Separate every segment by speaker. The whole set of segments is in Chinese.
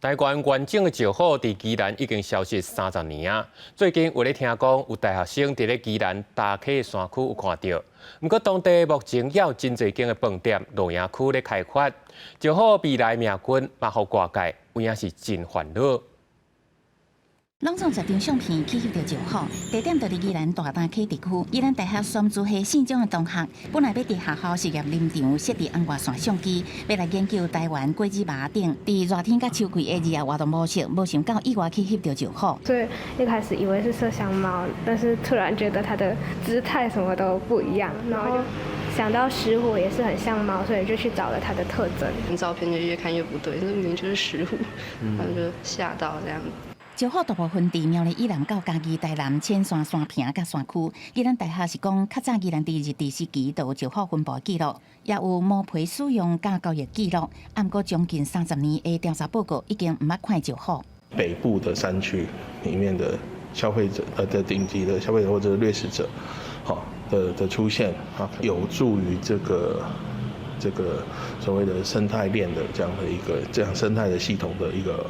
Speaker 1: 台湾完整的石虎伫宜兰已经消失30年啊！最近有咧听讲有大学生伫咧宜兰大溪山区有看到，不过当地目前也有真侪间的饭店、露营区咧开发，石虎未来命运嘛互外界有影是真烦恼。
Speaker 2: 拢从10张相片去翕到石虎，地点就伫宜兰大潭溪地区。宜兰大学宣珠系信中的同学，本来要伫学校实验林场设置红外线相机，要来研究台湾果子麻顶伫热天甲秋季的日活动模式，没想到意外去翕到石虎。
Speaker 3: 所以一开始以为是麝香猫，但是突然觉得它的姿态什么都不一样，然后就想到石虎也是很像猫，所以就去找了它的特征。
Speaker 4: 照片就越看越不对，这明明就是石虎，然后就吓到这样。
Speaker 2: 石虎大部分伫苗栗以南到嘉义台南浅山山坪甲山区。宜兰大学是讲，较早宜兰伫日治时期就有石虎分布记录，也有毛皮使用甲交易记录。不过将近30年的调查报告已经唔捌看石虎。
Speaker 5: 北部的山区里面的消费者的顶级的消费者或者掠食者，的出现啊，有助于这个所谓的生态链的这样生态的系统的一个。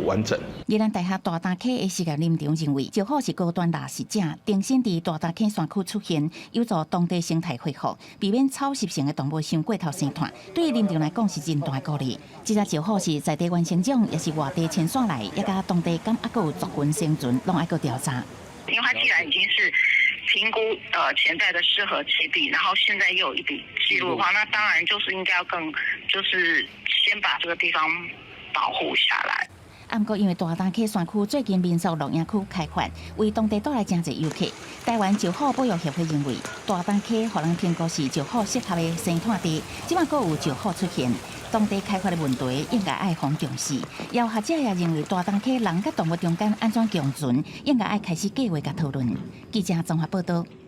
Speaker 5: 完整。
Speaker 2: 宜兰大学大潭溪的实验林场认为，石虎是高端掠食者，定身伫大潭溪山区出现，有助当地生态恢复，避免草食性的动物伤过头生团。对于林场来讲是真大鼓励。这只石虎是在地原生种，也是外地迁徙来，也甲当地敢还佫有族群生存，拢爱佫调查。
Speaker 6: 因为它既然已经是评估潜在的适合栖地，然后现在又有一笔记录的话，那当然就是应该要就是先把这个地方保护下来。
Speaker 2: 不过，因为大潭溪山区最近民宿露营区开发，为当地带来真侪游客。台湾石虎保育协会认为，大潭溪互人评估是石虎适合的生态地，即马佫有石虎出现，当地开发的问题应该爱互重视。也有学者也认为，大潭溪人甲动物中间安怎共存，应该爱开始计划甲讨论。记者综合报道。